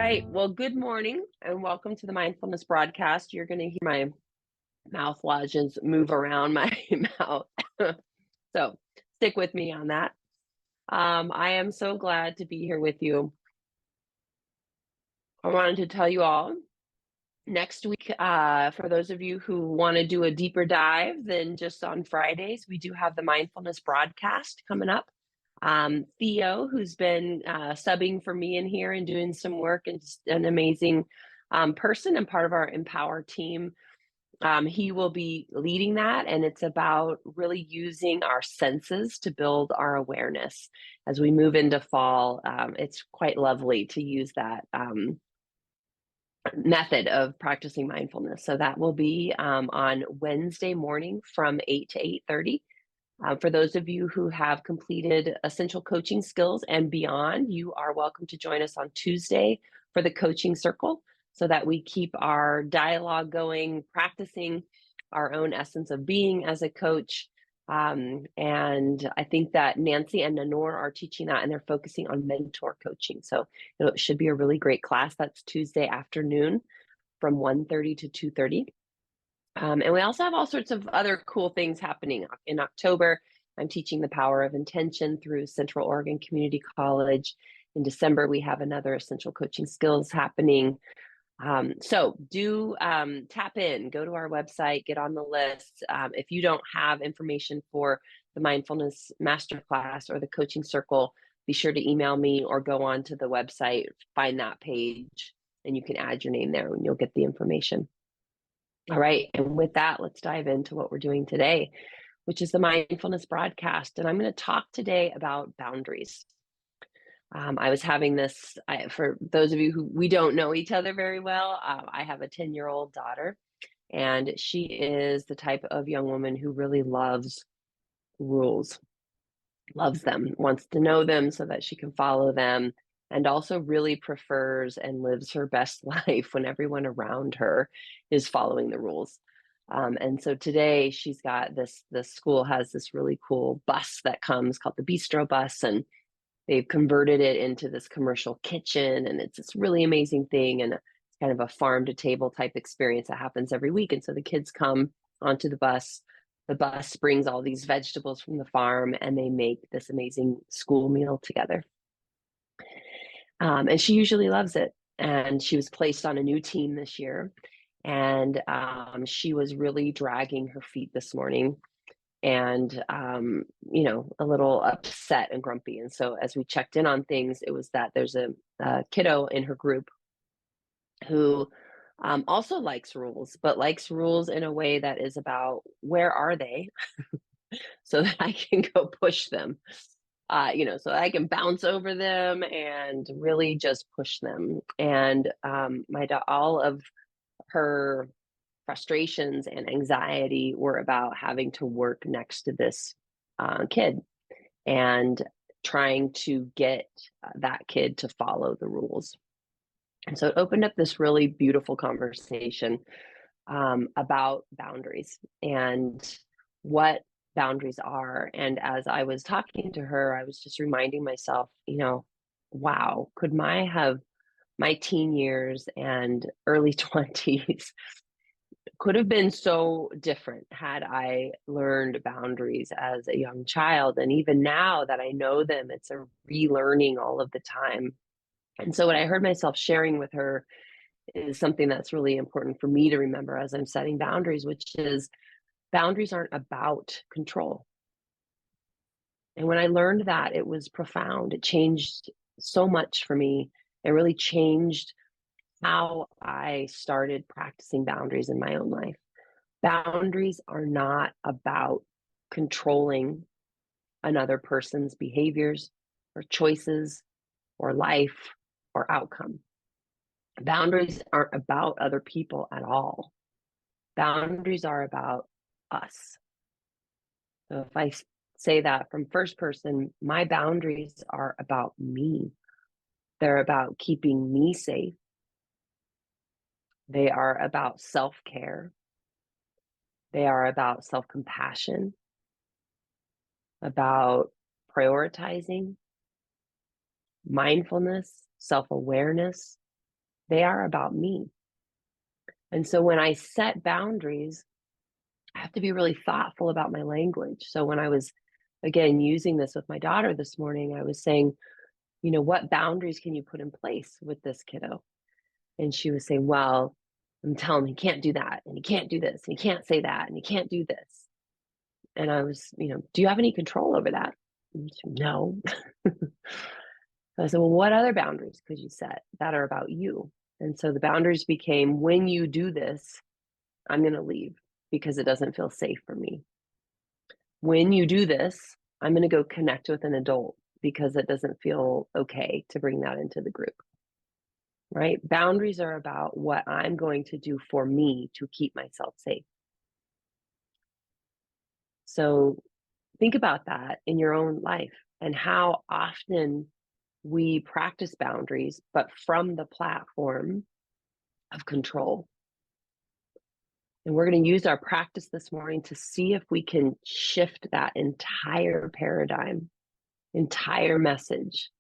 right. Well, good morning and welcome to the Mindfulness broadcast. You're going to hear my mouth lodges move around my mouth. So stick with me on that. I am so glad to be here with you. I wanted to tell you all next week, for those of you who want to do a deeper dive than just on Fridays, we do have the Mindfulness broadcast coming up. Theo, who's been subbing for me in here and doing some work, and just an amazing person and part of our Empower team. He will be leading that, and it's about really using our senses to build our awareness as we move into fall. It's quite lovely to use that method of practicing mindfulness. So that will be on Wednesday morning from 8 to 8:30. For those of you who have completed essential coaching skills and beyond, you are welcome to join us on Tuesday for the coaching circle so that we keep our dialogue going, practicing our own essence of being as a coach. And I think that Nancy and Nanor are teaching that, and they're focusing on mentor coaching. So it should be a really great class. That's Tuesday afternoon from 1:30 to 2:30. And we also have all sorts of other cool things happening in October. I'm teaching the power of intention through Central Oregon Community College. In December, we have another essential coaching skills happening. So do tap in, go to our website, get on the list. If you don't have information for the mindfulness masterclass or the coaching circle, be sure to email me or go on to the website, find that page, and you can add your name there and you'll get the information. All right, and with that, let's dive into what we're doing today, which is the mindfulness broadcast. And I'm going to talk today about boundaries. I was having this, for those of you who we don't know each other very well, I have a 10-year-old daughter, and she is the type of young woman who really loves rules, loves them, wants to know them so that she can follow them, and also really prefers and lives her best life when everyone around her is following the rules. And so today she's got the school has this really cool bus that comes called the Bistro bus, and they've converted it into this commercial kitchen, and it's this really amazing thing. And it's kind of a farm to table type experience that happens every week. And so the kids come onto the bus. The bus brings all these vegetables from the farm, and they make this amazing school meal together. And she usually loves it. And she was placed on a new team this year. And she was really dragging her feet this morning and, a little upset and grumpy. And so as we checked in on things, it was that there's a kiddo in her group who also likes rules, but likes rules in a way that is about where are they so that I can go push them. So I can bounce over them and really just push them. And all of her frustrations and anxiety were about having to work next to this kid and trying to get that kid to follow the rules. And so it opened up this really beautiful conversation about boundaries and what boundaries are. And as I was talking to her, I was just reminding myself, wow, could my teen years and early 20s could have been so different had I learned boundaries as a young child. And even now that I know them, it's a relearning all of the time. And so what I heard myself sharing with her is something that's really important for me to remember as I'm setting boundaries, which is boundaries aren't about control. And when I learned that, it was profound. It changed so much for me. It really changed how I started practicing boundaries in my own life. Boundaries are not about controlling another person's behaviors or choices or life or outcome. Boundaries aren't about other people at all. Boundaries are about us. So if I say that from first person, my boundaries are about me. They're about keeping me safe. They are about self-care. They are about self-compassion, about prioritizing, mindfulness, self-awareness, They are about me. And so when I set boundaries, I have to be really thoughtful about my language. So when I was, again, using this with my daughter this morning, I was saying, what boundaries can you put in place with this kiddo? And she was saying, well, I'm telling him he can't do that, and he can't do this, and he can't say that, and he can't do this. And I was, do you have any control over that? And she, no. I said, well, what other boundaries could you set that are about you? And so the boundaries became, when you do this, I'm going to leave because it doesn't feel safe for me. When you do this, I'm going to go connect with an adult because it doesn't feel okay to bring that into the group. Right? Boundaries are about what I'm going to do for me to keep myself safe. So think about that in your own life and how often we practice boundaries, but from the platform of control. And we're going to use our practice this morning to see if we can shift that entire paradigm, entire message,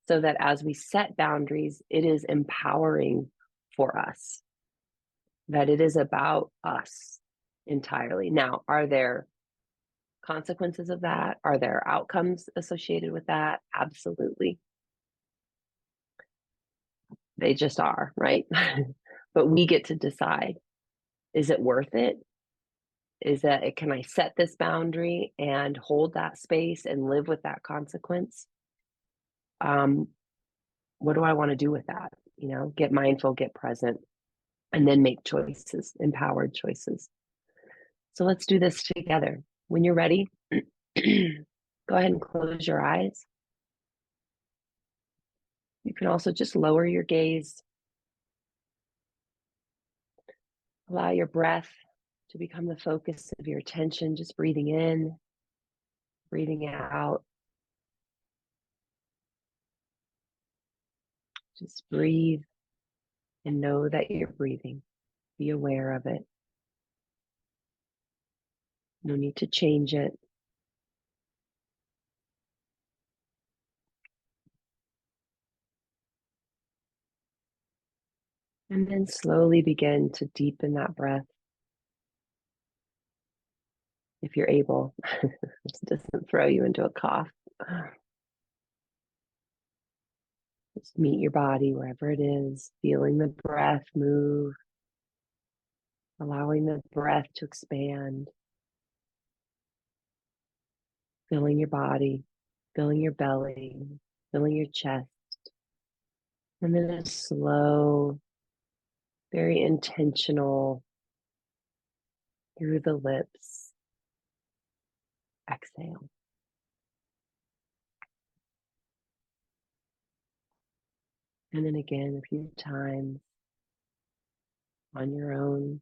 so that as we set boundaries, it is empowering for us, that it is about us entirely. Now, are there consequences of that? Are there outcomes associated with that? Absolutely. They just are, right? But we get to decide, is it worth it? Can I set this boundary and hold that space and live with that consequence? What do I want to do with that? Get mindful, get present, and then make choices, empowered choices. So let's do this together. When you're ready, go ahead and close your eyes. You can also just lower your gaze. Allow your breath to become the focus of your attention, just breathing in, breathing out. Just breathe and know that you're breathing. Be aware of it. No need to change it. And then slowly begin to deepen that breath. If you're able, it doesn't throw you into a cough. Just meet your body wherever it is, feeling the breath move, allowing the breath to expand, filling your body, filling your belly, filling your chest. And then a slow, very intentional, through the lips, exhale. And then again, a few times on your own.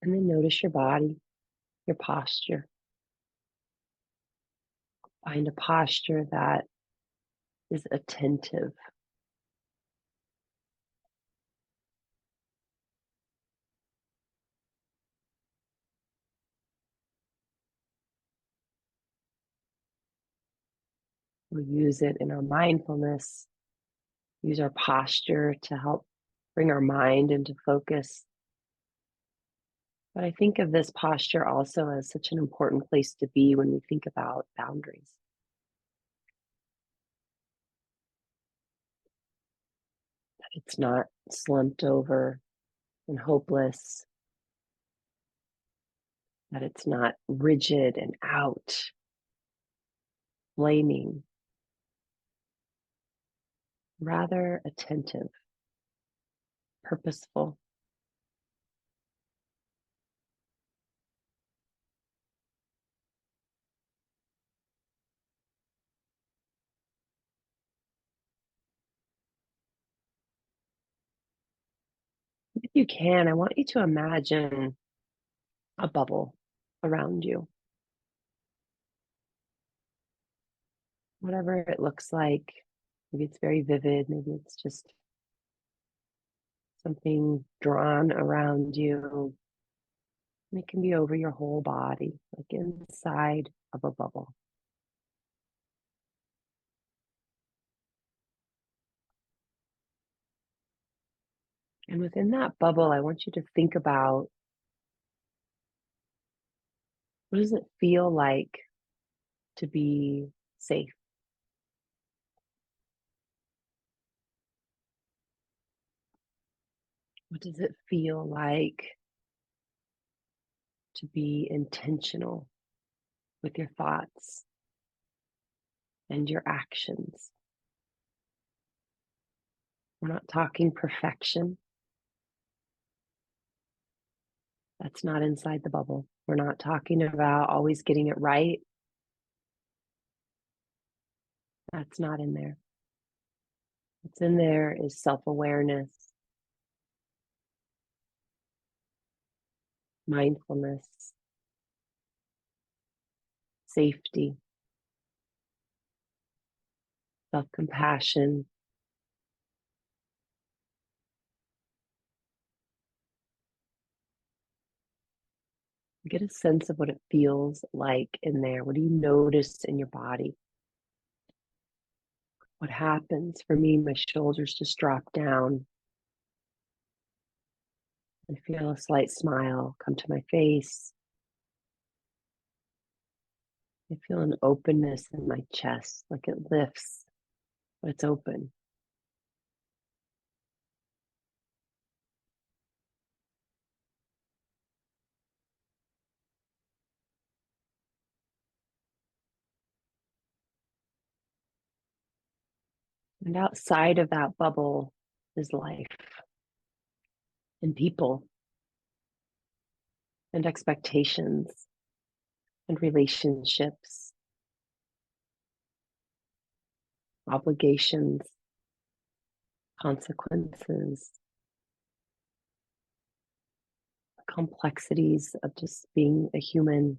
And then notice your body, your posture. Find a posture that is attentive. We'll use it in our mindfulness, use our posture to help bring our mind into focus. But I think of this posture also as such an important place to be when we think about boundaries. That it's not slumped over and hopeless, that it's not rigid and out, blaming, rather attentive, purposeful. If you can, I want you to imagine a bubble around you. whatever it looks like. Maybe it's very vivid, maybe it's just something drawn around you. And it can be over your whole body, like inside of a bubble. And within that bubble, I want you to think about, what does it feel like to be safe? What does it feel like to be intentional with your thoughts and your actions? We're not talking perfection. That's not inside the bubble. We're not talking about always getting it right. That's not in there. What's in there is self-awareness, mindfulness, safety, self-compassion. Get a sense of what it feels like in there. What do you notice in your body? What happens? For me, my shoulders just drop down. I feel a slight smile come to my face. I feel an openness in my chest, like it lifts, but it's open. And outside of that bubble is life and people and expectations and relationships, obligations, consequences, complexities of just being a human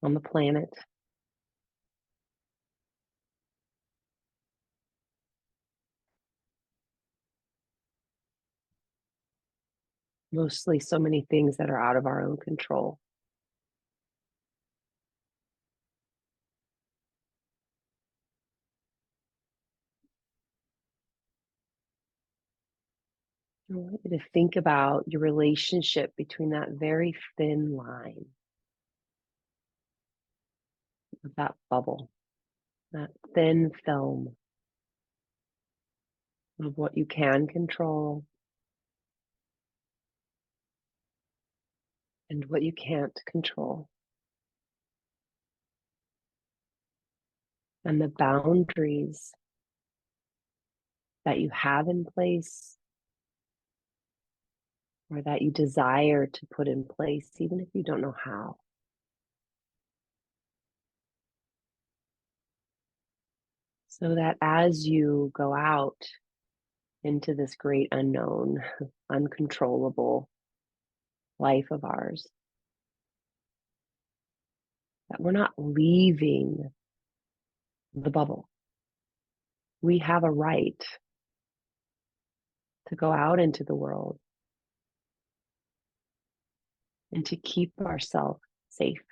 on the planet. Mostly so many things that are out of our own control. I want you to think about your relationship between that very thin line of that bubble, that thin film of what you can control and what you can't control. And the boundaries that you have in place or that you desire to put in place, even if you don't know how. So that as you go out into this great unknown, uncontrollable life of ours, that we're not leaving the bubble. We have a right to go out into the world and to keep ourselves safe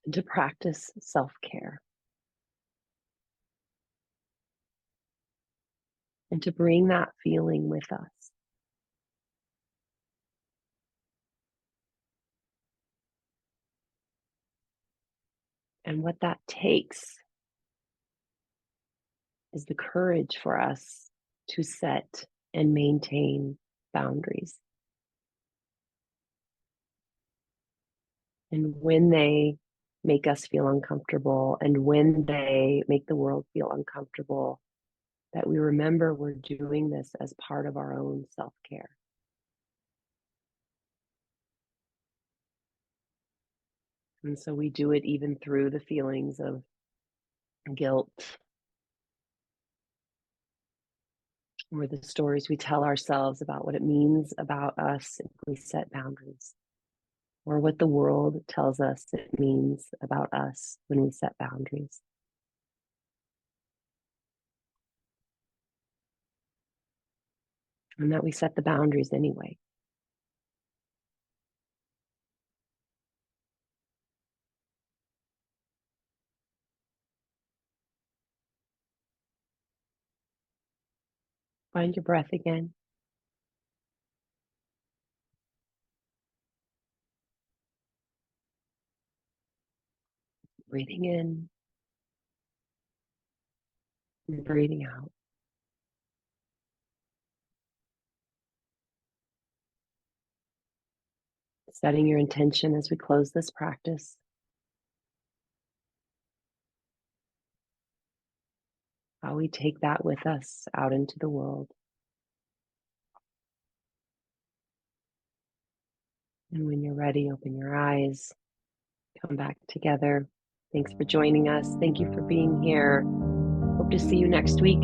and to practice self-care and to bring that feeling with us. And what that takes is the courage for us to set and maintain boundaries. And when they make us feel uncomfortable and when they make the world feel uncomfortable, that we remember we're doing this as part of our own self-care. And so we do it even through the feelings of guilt or the stories we tell ourselves about what it means about us if we set boundaries. or what the world tells us it means about us when we set boundaries. And that we set the boundaries anyway. Find your breath again. Breathing in and breathing out. Setting your intention as we close this practice. How we take that with us out into the world. And when you're ready, open your eyes, come back together. Thanks for joining us. Thank you for being here. Hope to see you next week.